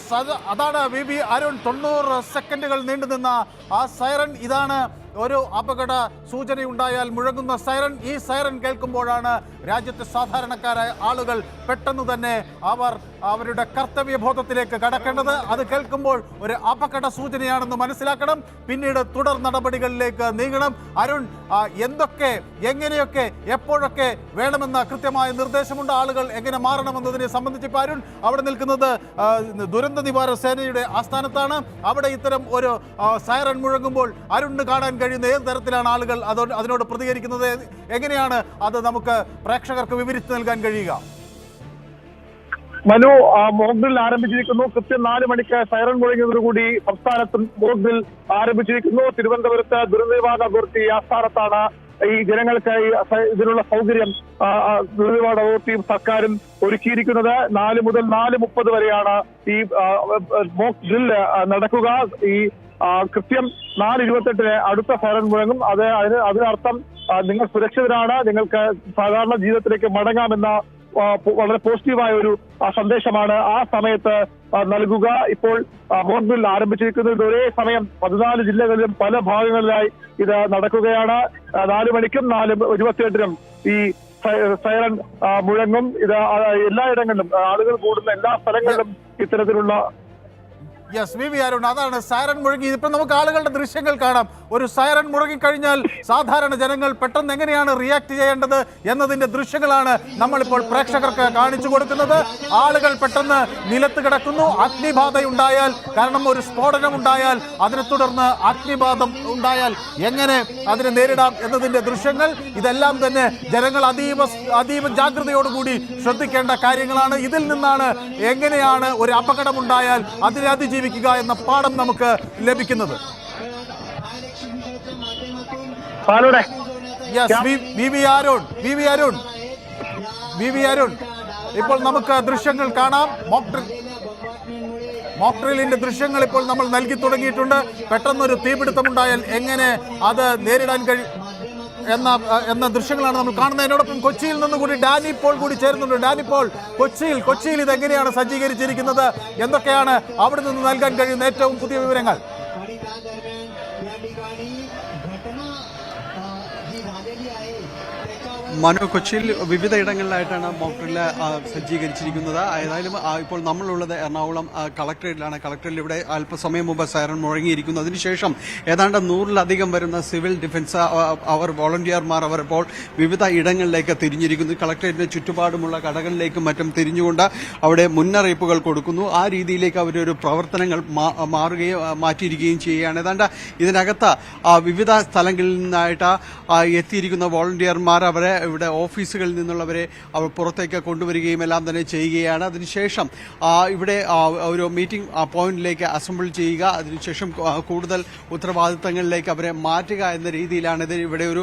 Yes, അതാണ് V Arun. 90 സെക്കൻഡുകൾ നീണ്ടുനിന്ന ആ സൈറൻ. ഇതാണ് ഒരു അപകട സൂചനയുണ്ടായാൽ മുഴങ്ങുന്ന സൈറൻ. ഈ സൈറൻ കേൾക്കുമ്പോഴാണ് രാജ്യത്തെ സാധാരണക്കാരായ ആളുകൾ പെട്ടെന്ന് തന്നെ അവരുടെ കർത്തവ്യബോധത്തിലേക്ക് കടക്കേണ്ടത്. അത് കേൾക്കുമ്പോൾ ഒരു അപകട സൂചനയാണെന്ന് മനസ്സിലാക്കണം. പിന്നീട് തുടർ നടപടികളിലേക്ക് നീങ്ങണം. അരുൺ, എന്തൊക്കെ, എങ്ങനെയൊക്കെ, എപ്പോഴൊക്കെ വേണമെന്ന കൃത്യമായ നിർദ്ദേശമുണ്ട്. ആളുകൾ എങ്ങനെ മാറണമെന്നതിനെ സംബന്ധിച്ച് ഇപ്പോൾ അരുൺ അവിടെ നിൽക്കുന്നത് ദുരന്ത നിവാരണ സേനയുടെ ആസ്ഥാനത്താണ്. അവിടെ ഇത്തരം ഒരു സൈറൻ മുഴങ്ങുമ്പോൾ അരുണിന് കാണാൻ കഴിയുന്ന ഏത് തരത്തിലാണ് ആളുകൾ അതിനോട് പ്രതികരിക്കുന്നത്? എങ്ങനെയാണ് അത് നമുക്ക് പ്രേക്ഷകർക്ക് വിവരിച്ചു നൽകാൻ കഴിയുക? മനു, മോക്ഡ്രിൽ ആരംഭിച്ചിരിക്കുന്നു. കൃത്യം 4 മണിക്ക് സൈറൺ മുഴങ്ങിയതോടുകൂടി സംസ്ഥാനത്ത് മോക്ഡ്രിൽ ആരംഭിച്ചിരിക്കുന്നു. തിരുവനന്തപുരത്ത് ദുരന്ത നിവാരണ അതോറിറ്റി ആസ്ഥാനത്താണ് ഈ ജനങ്ങൾക്കായി ഇതിനുള്ള സൗകര്യം ദുരന്ത നിവാരണ അതോറിറ്റിയും സർക്കാരും ഒരുക്കിയിരിക്കുന്നത്. 4 മുതൽ 4:30 വരെയാണ് ഈ മോക്ക് ഡ്രിൽ നടക്കുക. ഈ കൃത്യം 4:28 അടുത്ത സൈറൺ മുഴങ്ങും. അതിനർത്ഥം നിങ്ങൾ സുരക്ഷിതരാണ്, നിങ്ങൾക്ക് സാധാരണ ജീവിതത്തിലേക്ക് മടങ്ങാമെന്ന വളരെ പോസിറ്റീവായ ഒരു സന്ദേശമാണ് ആ സമയത്ത് നൽകുക. ഇപ്പോൾ മോക്ഡ്രിൽ ആരംഭിച്ചിരിക്കുന്നത് ഒരേ സമയം 14 ജില്ലകളിലും പല ഭാഗങ്ങളിലായി ഇത് നടക്കുകയാണ്. 4 മണിക്കും 4:28 ഈ സൈറൺ മുഴങ്ങും. ഇത് എല്ലായിടങ്ങളിലും ആളുകൾ കൂടുന്ന എല്ലാ സ്ഥലങ്ങളിലും ഇത്തരത്തിലുള്ള യെസ്, വി അരുൺ, അതാണ് സൈറൻ മുഴങ്ങി. ഇപ്പം നമുക്ക് ആളുകളുടെ ദൃശ്യങ്ങൾ കാണാം. ഒരു സൈറൻ മുഴങ്ങിക്കഴിഞ്ഞാൽ സാധാരണ ജനങ്ങൾ പെട്ടെന്ന് എങ്ങനെയാണ് റിയാക്ട് ചെയ്യേണ്ടത് എന്നതിൻ്റെ ദൃശ്യങ്ങളാണ് നമ്മളിപ്പോൾ പ്രേക്ഷകർക്ക് കാണിച്ചു കൊടുക്കുന്നത്. ആളുകൾ പെട്ടെന്ന് നിലത്ത് കിടക്കുന്നു. അഗ്നിബാധയുണ്ടായാൽ, കാരണം ഒരു സ്ഫോടനം ഉണ്ടായാൽ, അതിനെ തുടർന്ന് അഗ്നിബാധം ഉണ്ടായാൽ എങ്ങനെ അതിനെ നേരിടാം എന്നതിൻ്റെ ദൃശ്യങ്ങൾ. ഇതെല്ലാം തന്നെ ജനങ്ങൾ അതീവ ജാഗ്രതയോടുകൂടി ശ്രദ്ധിക്കേണ്ട കാര്യങ്ങളാണ്. ഇതിൽ നിന്നാണ് എങ്ങനെയാണ് ഒരു അപകടമുണ്ടായാൽ അതിനെ അതിജീവിക്കുക എന്ന പാഠം നമുക്ക് ലഭിക്കുന്നത്. ഇപ്പോൾ നമുക്ക് ദൃശ്യങ്ങൾ കാണാം. മോക്ഡ്രില്ലിന്റെ ദൃശ്യങ്ങൾ ഇപ്പോൾ നമ്മൾ നൽകി തുടങ്ങിയിട്ടുണ്ട്. പെട്ടെന്നൊരു തീപിടുത്തമുണ്ടായാൽ എങ്ങനെ അത് നേരിടാൻ കഴിയും എന്ന ദൃശ്യങ്ങളാണ് നമ്മൾ കാണുന്നത്. അതിനോടൊപ്പം കൊച്ചിയിൽ നിന്ന് കൂടി ഡാനി പോൾ കൂടി ചേരുന്നുണ്ട്. ഡാനി പോൾ, കൊച്ചിയിൽ ഇതെങ്ങനെയാണ് സജ്ജീകരിച്ചിരിക്കുന്നത്? എന്തൊക്കെയാണ് അവിടെ നിന്ന് നൽകാൻ കഴിയുന്ന ഏറ്റവും പുതിയ വിവരങ്ങൾ? മനു, കൊച്ചിയിൽ വിവിധ ഇടങ്ങളിലായിട്ടാണ് മോക്ഡ്രിൽ സജ്ജീകരിച്ചിരിക്കുന്നത്. ഏതായാലും ഇപ്പോൾ നമ്മളുള്ളത് എറണാകുളം കളക്ടറേറ്റിലാണ്. കളക്ടറേറ്റിൽ ഇവിടെ അല്പസമയം മുമ്പ് സൈറൺ മുഴങ്ങിയിരിക്കുന്നു. അതിനുശേഷം ഏതാണ്ട് 100-ലധികം വരുന്ന സിവിൽ ഡിഫൻസ് വോളണ്ടിയർമാർ അവർ ഇപ്പോൾ വിവിധ ഇടങ്ങളിലേക്ക് തിരിഞ്ഞിരിക്കുന്നു. കളക്ടറേറ്റിന് ചുറ്റുപാടുമുള്ള കടകളിലേക്കും മറ്റും തിരിഞ്ഞുകൊണ്ട് അവിടെ മുന്നറിയിപ്പുകൾ കൊടുക്കുന്നു. ആ രീതിയിലേക്ക് അവരൊരു പ്രവർത്തനങ്ങൾ മാറ്റിയിരിക്കുകയും ചെയ്യുകയാണ്. ഏതാണ്ട് ഇതിനകത്ത് വിവിധ സ്ഥലങ്ങളിൽ നിന്നായിട്ട് എത്തിയിരിക്കുന്ന വോളണ്ടിയർമാർ അവരെ ഇവിടെ ഓഫീസുകളിൽ നിന്നുള്ളവരെ അവർ പുറത്തേക്ക് കൊണ്ടുവരികയും എല്ലാം തന്നെ ചെയ്യുകയാണ്. അതിനുശേഷം ഇവിടെ ഒരു മീറ്റിംഗ് പോയിന്റിലേക്ക് അസംബിൾ ചെയ്യുക, അതിനുശേഷം കൂടുതൽ ഉത്തരവാദിത്തങ്ങളിലേക്ക് അവരെ മാറ്റുക എന്ന രീതിയിലാണ് ഇത്. ഇവിടെ ഒരു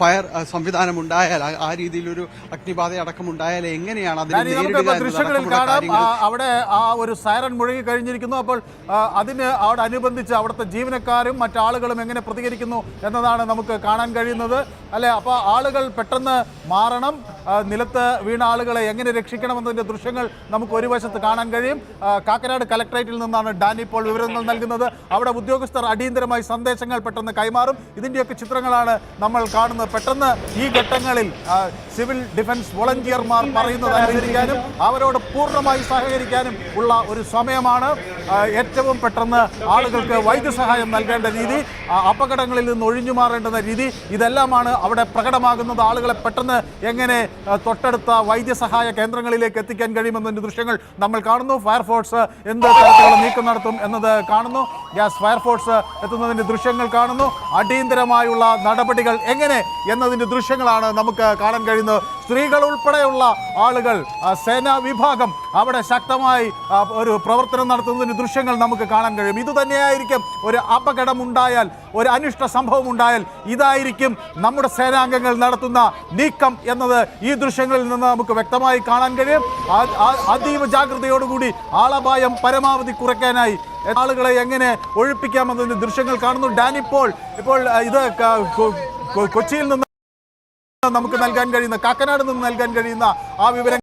ഫയർ സംവിധാനം ഉണ്ടായാൽ, ആ രീതിയിലൊരു അഗ്നിബാധ അടക്കമുണ്ടായാൽ എങ്ങനെയാണ് അതിനെ നേരിടുക? അവിടെ ആ ഒരു സൈറൻ മുഴങ്ങി കഴിഞ്ഞിരിക്കുന്നു. അപ്പോൾ അതിനോടനുബന്ധിച്ച് അവിടുത്തെ ജീവനക്കാരും മറ്റാളുകളും എങ്ങനെ പ്രതികരിക്കുന്നു എന്നതാണ് നമുക്ക് കാണാൻ കഴിയുന്നത്, അല്ലെ? അപ്പോൾ ആളുകൾ പെട്ടെന്ന് മാറണം. നിലത്ത് വീണ ആളുകളെ എങ്ങനെ രക്ഷിക്കണമെന്നതിന്റെ ദൃശ്യങ്ങൾ നമുക്ക് ഒരു വശത്ത് കാണാൻ കഴിയും. കാക്കനാട് കലക്ടറേറ്റിൽ നിന്നാണ് ഡാനി പോൾ വിവരങ്ങൾ നൽകുന്നത്. അവിടെ ഉദ്യോഗസ്ഥർ അടിയന്തരമായി സന്ദേശങ്ങൾ പെട്ടെന്ന് കൈമാറും. ഇതിന്റെയൊക്കെ ചിത്രങ്ങളാണ് നമ്മൾ കാണുന്നത്. പെട്ടെന്ന് ഈ ഘട്ടങ്ങളിൽ സിവിൽ ഡിഫൻസ് വോളണ്ടിയർമാർ പറയുന്നത് അനുസരിക്കാനും അവരോട് പൂർണ്ണമായി സഹകരിക്കാനും ഉള്ള ഒരു സമയമാണ്. ഏറ്റവും പെട്ടെന്ന് ആളുകൾക്ക് വൈദ്യസഹായം നൽകേണ്ട രീതി, അപകടങ്ങളിൽ നിന്ന് ഒഴിഞ്ഞു മാറേണ്ടുന്ന രീതി, ഇതെല്ലാമാണ് അവിടെ പ്രകടമാകുന്നത്. ആളുകളെ പെട്ടെന്ന് എങ്ങനെ തൊട്ടടുത്ത വൈദ്യസഹായ കേന്ദ്രങ്ങളിലേക്ക് എത്തിക്കാൻ കഴിയുമെന്നതിന്റെ ദൃശ്യങ്ങൾ നമ്മൾ കാണുന്നു. ഫയർഫോഴ്സ് എന്ത് തരത്തിലുള്ള നീക്കം നടത്തും എന്നത് കാണുന്നു. ഫയർഫോഴ്സ് എത്തുന്നതിന്റെ ദൃശ്യങ്ങൾ കാണുന്നു. അടിയന്തരമായുള്ള നടപടികൾ എങ്ങനെ എന്നതിന്റെ ദൃശ്യങ്ങളാണ് നമുക്ക് കാണാൻ കഴിയുന്നത്. സ്ത്രീകൾ ഉൾപ്പെടെയുള്ള ആളുകൾ, സേനാ വിഭാഗം അവിടെ ശക്തമായി ഒരു പ്രവർത്തനം നടത്തുന്നതിന്റെ ദൃശ്യങ്ങൾ നമുക്ക് കാണാൻ കഴിയും. ഇതുതന്നെയായിരിക്കും ഒരു അപകടമുണ്ടായാൽ, ഒരു അനിഷ്ട സംഭവം ഉണ്ടായാൽ ഇതായിരിക്കും നമ്മുടെ സേനാംഗങ്ങൾ നടത്തുന്ന നീക്കം എന്നത് ഈ ദൃശ്യങ്ങളിൽ നിന്ന് നമുക്ക് വ്യക്തമായി കാണാൻ കഴിയും. അതീവ ജാഗ്രതയോടുകൂടി ആളപായം പരമാവധി കുറയ്ക്കാനായി ആളുകളെ എങ്ങനെ ഒഴിപ്പിക്കാമെന്നതിന്റെ ദൃശ്യങ്ങൾ കാണുന്നു. ഡാനി പോൾ, ഇപ്പോൾ ഇത് കൊച്ചിയിൽ നിന്ന് നമുക്ക് നൽകാൻ കഴിയുന്ന, കാക്കനാട് നിന്ന് നൽകാൻ കഴിയുന്ന ആ വിവരങ്ങൾ